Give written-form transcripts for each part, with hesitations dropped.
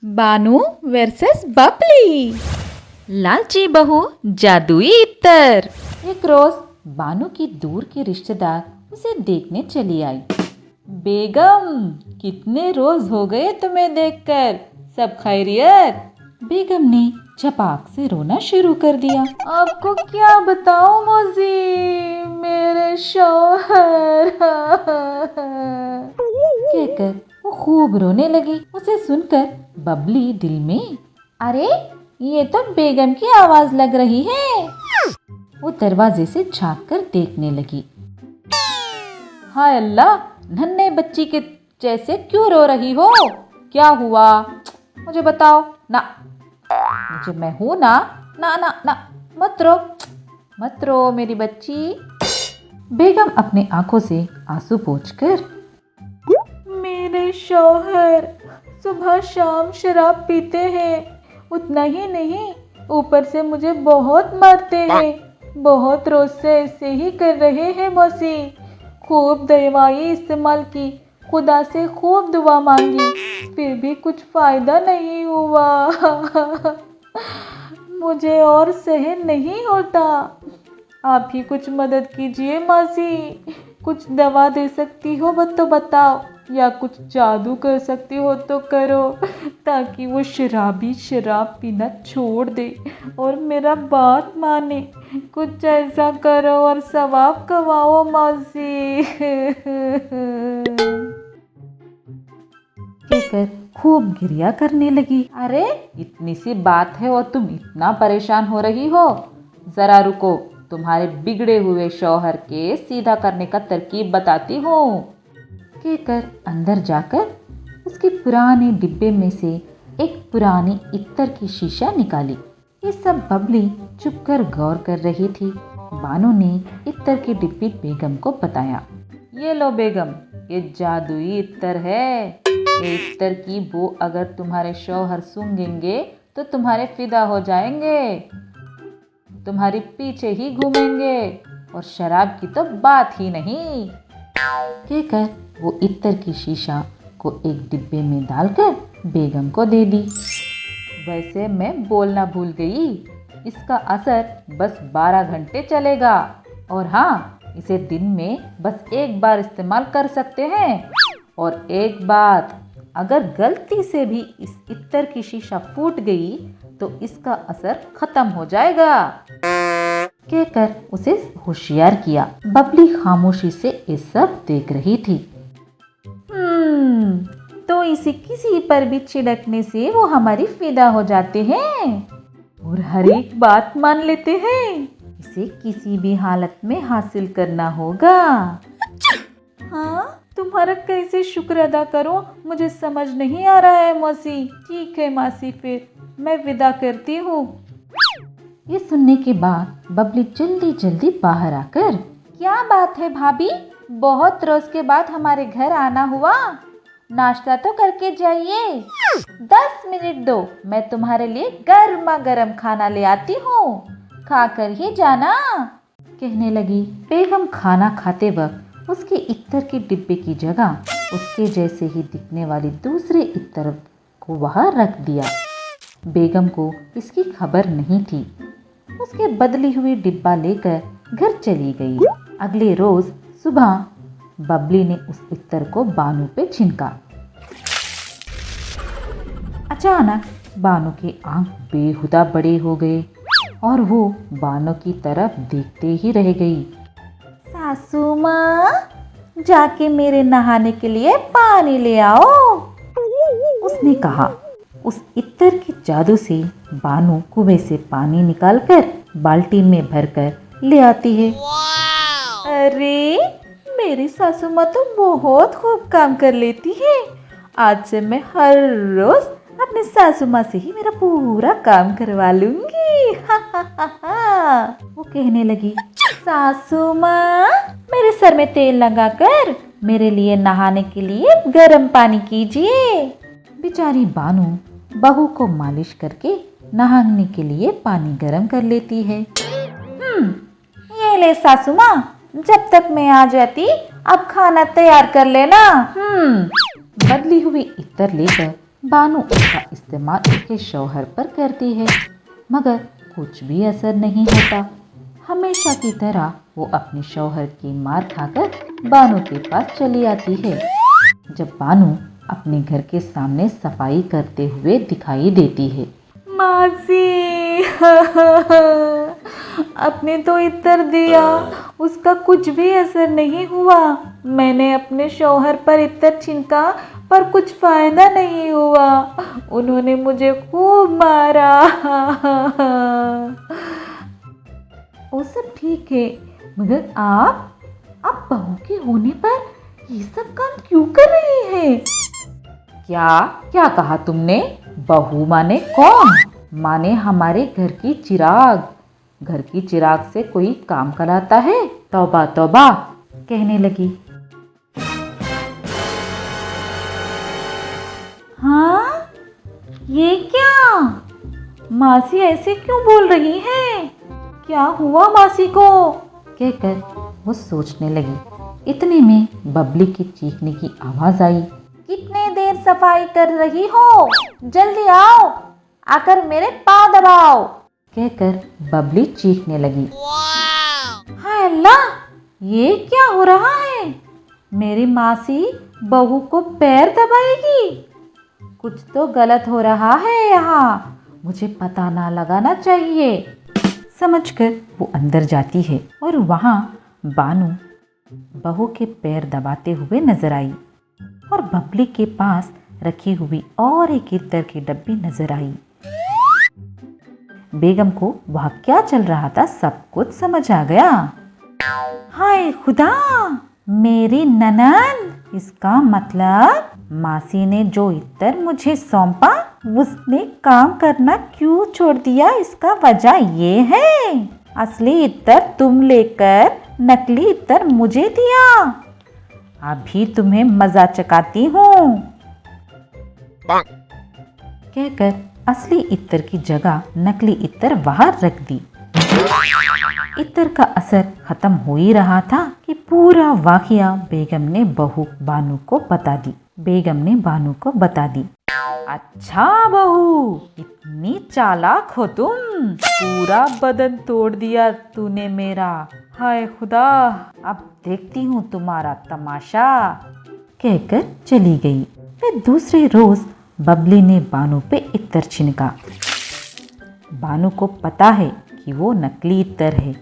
बानू versus Babli. लालची बहू जादुई इत्तर। एक रोज बानू की दूर की रिश्तेदार उसे देखने चली आई। बेगम, कितने रोज हो गए तुम्हें देखकर, सब खैरियत? बेगम ने झपाक से रोना शुरू कर दिया। आपको क्या बताऊं मौसी, मेरे शौहर कहकर वो खूब रोने लगी। उसे सुनकर बबली दिल में, अरे ये तो बेगम की आवाज लग रही है। वो दरवाजे से झांक कर देखने लगी। हाय अल्लाह, नन्हे बच्ची के जैसे क्यों रो रही हो? क्या हुआ मुझे बताओ ना। मुझे मैं हूं ना। ना ना ना, मत रो मेरी बच्ची। बेगम अपने आंखों से आंसू पोंछकर, मेरे शौहर सुबह शाम शराब पीते हैं, उतना ही नहीं ऊपर से मुझे बहुत मारते हैं। बहुत रोज से ऐसे ही कर रहे हैं मौसी। खूब दवाई इस्तेमाल की, खुदा से खूब दुआ मांगी, फिर भी कुछ फायदा नहीं हुआ। मुझे और सहन नहीं होता। आप ही कुछ मदद कीजिए मौसी। कुछ दवा दे सकती हो तो बताओ, या कुछ जादू कर सकती हो तो करो, ताकि वो शराबी शराब पीना छोड़ दे और मेरा बात माने। कुछ ऐसा करो और सवाब कमाओ मौसी। कहकर खूब गिरिया करने लगी। अरे इतनी सी बात है और तुम इतना परेशान हो रही हो? जरा रुको, तुम्हारे बिगड़े हुए शौहर के सीधा करने का तरकीब बताती हूँ। कहकर अंदर जाकर उसके पुराने डिब्बे में से एक पुरानी इत्तर की शीशा निकाली। ये सब बबली चुपकर गौर कर रही थी। बानू ने इत्तर की डिब्बी बेगम को बताया। ये लो बेगम, ये जादुई इत्तर है। ये इत्तर की बो अगर तुम्हारे शौहर सूंघेंगे तो तुम्हारे फिदा हो जाएंगे, तुम्हारी पीछे ही घूमेंगे, और शराब की तो बात ही नहीं। कहकर वो इत्तर की शीशा को एक डिब्बे में डालकर बेगम को दे दी। वैसे मैं बोलना भूल गई, इसका असर बस 12 घंटे चलेगा, और हाँ, इसे दिन में बस एक बार इस्तेमाल कर सकते हैं। और एक बात, अगर गलती से भी इस इत्तर की शीशा फूट गई तो इसका असर खत्म हो जाएगा। कहकर उसे होशियार किया। बबली खामोशी से ये सब देख रही थी। तो इसे किसी पर भी छिड़कने से वो हमारी फिदा हो जाते हैं और हर एक बात मान लेते हैं। इसे किसी भी हालत में हासिल करना होगा। हाँ, तुम्हारा कैसे शुक्र अदा करूं मुझे समझ नहीं आ रहा है मौसी। ठीक है मासी, फिर मैं विदा करती हूँ। ये सुनने के बाद बबली जल्दी जल्दी बाहर आकर, क्या बात है भाभी, बहुत रोज के बाद हमारे घर आना हुआ। नाश्ता तो करके जाइए। 10 मिनट दो, मैं तुम्हारे लिए गर्मा गर्म खाना ले आती हूँ, खाकर ही जाना। कहने लगी। बेगम खाना खाते वक्त उसके इत्तर के डिब्बे की जगह उसके जैसे ही दिखने वाली दूसरे इत्तर को वहां रख दिया। बेगम को इसकी खबर नहीं थी। उसके बदली हुई डिब्बा लेकर घर चली गई। अगले रोज सुबह बबली ने उस इत्तर को बानू पे छिनका। अचानक बानू के आंख बेहुदा बड़े हो गए और वो बानू की तरफ देखते ही रह गई। सासू माँ, जाके मेरे नहाने के लिए पानी ले आओ, उसने कहा। उस इत्तर के जादू से बानू कुएं से पानी निकालकर बाल्टी में भरकर ले आती है। अरे मेरी सासू माँ तो बहुत खूब काम कर लेती है। आज से मैं हर रोज अपने सासू माँ से ही मेरा पूरा काम करवा लूंगी। हा हा हा हा। वो कहने लगी, सासू माँ, मेरे सर में तेल लगाकर मेरे लिए नहाने के लिए गर्म पानी कीजिए। बेचारी बानू बहू को मालिश करके नहाने के लिए पानी गर्म कर लेती है। ये ले सासू माँ, जब तक मैं आ जाती अब खाना तैयार कर लेना। बदली हुई इत्तर लेकर बानू उसका इस्तेमाल उसके शौहर पर करती है, मगर कुछ भी असर नहीं होता। हमेशा की तरह वो अपने शौहर की मार खाकर बानू के पास चली आती है। जब बानू अपने घर के सामने सफाई करते हुए दिखाई देती है, मासी आपने तो इत्र दिया, उसका कुछ भी असर नहीं हुआ। मैंने अपने शौहर पर इत्र छिड़का पर कुछ फायदा नहीं हुआ, उन्होंने मुझे खूब मारा। वो सब ठीक है, मगर आप बहू के होने पर ये सब काम क्यों कर रही है? क्या क्या कहा तुमने? बहू माने कौन? माने हमारे घर की चिराग। घर की चिराग से कोई काम कराता है? तौबा तौबा, कहने लगी। हाँ, ये क्या? मासी ऐसे क्यों बोल रही है? क्या हुआ मासी को? कहकर वो सोचने लगी। इतने में बबली की चीखने की आवाज आई। कितने देर सफाई कर रही हो? जल्दी आओ, आकर मेरे पाँव दबाओ, कहकर बबली चीखने लगी। हाय अल्लाह, ये क्या हो रहा है? मेरी मासी बहू को पैर दबाएगी? कुछ तो गलत हो रहा है यहाँ, मुझे पता ना लगाना चाहिए। समझकर वो अंदर जाती है और वहाँ बानू बहू के पैर दबाते हुए नजर आई और बबली के पास रखी हुई और एक इत्र की डब्बी नजर आई। बेगम को वहाँ क्या चल रहा था सब कुछ समझ आ गया। हाय खुदा, मेरी ननद! इसका मतलब मासी ने जो इत्र मुझे सौंपा उसने काम करना क्यों छोड़ दिया? इसका वजह ये है, असली इत्र तुम लेकर नकली इत्र मुझे दिया। अभी तुम्हें मजा चकाती हूँ, कहकर असली इत्र की जगह नकली इत्र बाहर रख दी। इत्र का असर खत्म हो ही रहा था कि पूरा वाकया बेगम ने बहू बानू को बता दी। बेगम ने बानू को बता दी। अच्छा बहू, इतनी चालाक हो तुम, पूरा बदन तोड़ दिया तूने मेरा। हाय खुदा, अब देखती हूँ तुम्हारा तमाशा, कहकर चली गई। फिर दूसरे रोज बबली ने बानू पे इत्र छिड़का। बानू को पता है कि वो नकली इत्र है,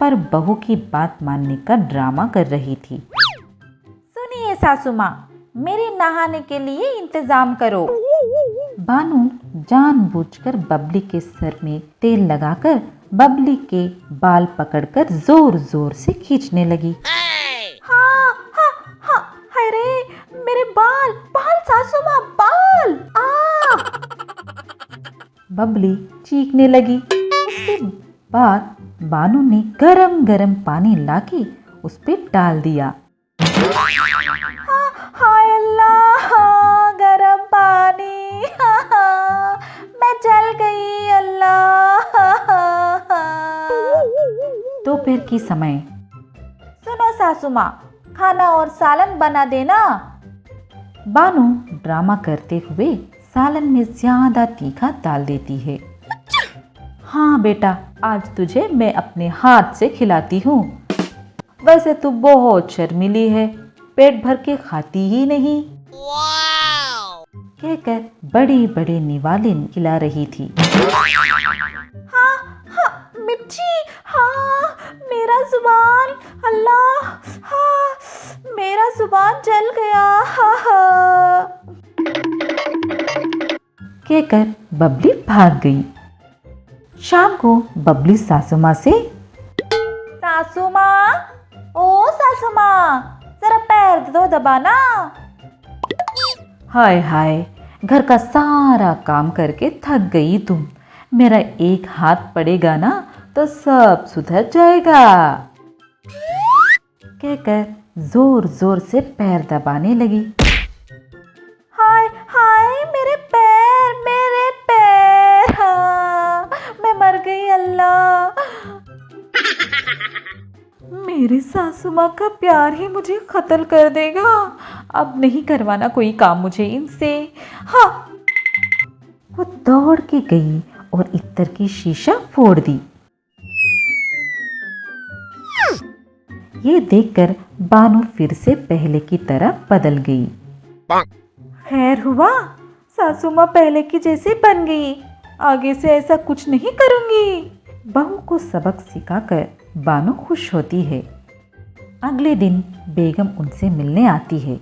पर बहू की बात मानने का ड्रामा कर रही थी। सुनिए सासू माँ, मेरे नहाने के लिए इंतजाम करो। बानू जानबूझकर बबली के सर में तेल लगाकर बबली के बाल पकड़कर जोर जोर से खींचने लगी। हाँ हाँ हाँ, अरे मेरे बाल बाल सासू माँ, बाल! बबली चीखने लगी। उसके बाद बानू ने गरम गरम पानी लाके उस पे डाल दिया। हाय अल्लाह, गरम पानी, मैं जल गई अल्लाह। दोपहर की समय। सुनो सासू माँ, खाना और सालन बना देना। बानू ड्रामा करते हुए सालन में ज्यादा तीखा डाल देती है। हाँ बेटा, आज तुझे मैं अपने हाथ से खिलाती हूँ। वैसे तू बहुत शर्मीली है, पेट भर के खाती ही नहीं, कहकर बड़ी बड़ी निवाले खिला रही थी। हाँ हाँ मिर्ची, हाँ मेरा जुबान, अल्लाह, हाँ मेरा जुबान जल गया, हाँ हाँ, कहकर बबली भाग गई। शाम को बबली सासू माँ से, सासू माँ, ओ सासू माँ, जरा पैर दो दबाना। हाय हाय, घर का सारा काम करके थक गई तुम, मेरा एक हाथ पड़ेगा ना तो सब सुधर जाएगा, कहकर जोर जोर से पैर दबाने लगी। हाय हाय, मेरे पैर, मेरे पैर, हाँ, मैं मर गई अल्लाह। मेरे सासू माँ का प्यार ही मुझे कत्ल कर देगा। अब नहीं करवाना कोई काम मुझे इनसे। हाँ, वो दौड़ के गई और इत्र की शीशा फोड़ दी। ये देखकर बानो फिर से पहले की तरह बदल गई। खैर हुआ, सासू माँ पहले की जैसी बन गई। आगे से ऐसा कुछ नहीं करूंगी। बहू को सबक सिखाकर बानो खुश होती है। अगले दिन बेगम उनसे मिलने आती है।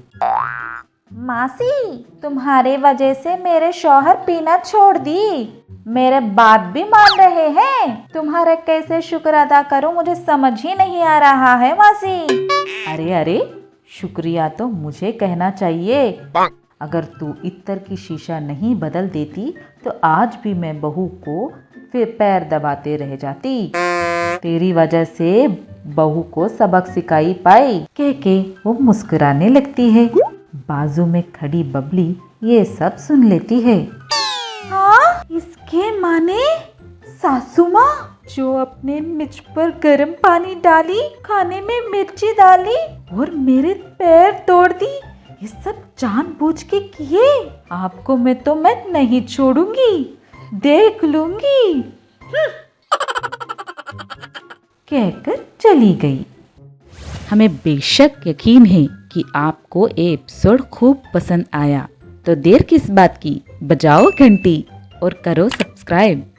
मासी, तुम्हारे वजह से मेरे शौहर पीना छोड़ दी। मेरे बात भी मान रहे हैं। तुम्हारा कैसे शुक्र अदा करूं मुझे समझ ही नहीं आ रहा है मासी। अरे अरे, शुक्रिया तो मुझे कहना चाहिए। अगर तू इत्र की शीशा नहीं बदल देती तो आज भी मैं बहू को फिर पैर दबाते रह जाती। तेरी वजह से बहू को सबक सिखाई पाई। कह के वो मुस्कुराने लगती है। बाजू में खड़ी बबली ये सब सुन लेती है। हाँ, इसके माने सासू माँ जो अपने मिर्च पर गर्म पानी डाली, खाने में मिर्ची डाली और मेरे पैर तोड़ दी, ये सब जानबूझ के किए। आपको मैं नहीं छोड़ूंगी, देख लूंगी। कहकर चली गई। हमें बेशक यकीन है कि आपको ये एपिसोड खूब पसंद आया। तो देर किस बात की, बजाओ घंटी और करो सब्सक्राइब।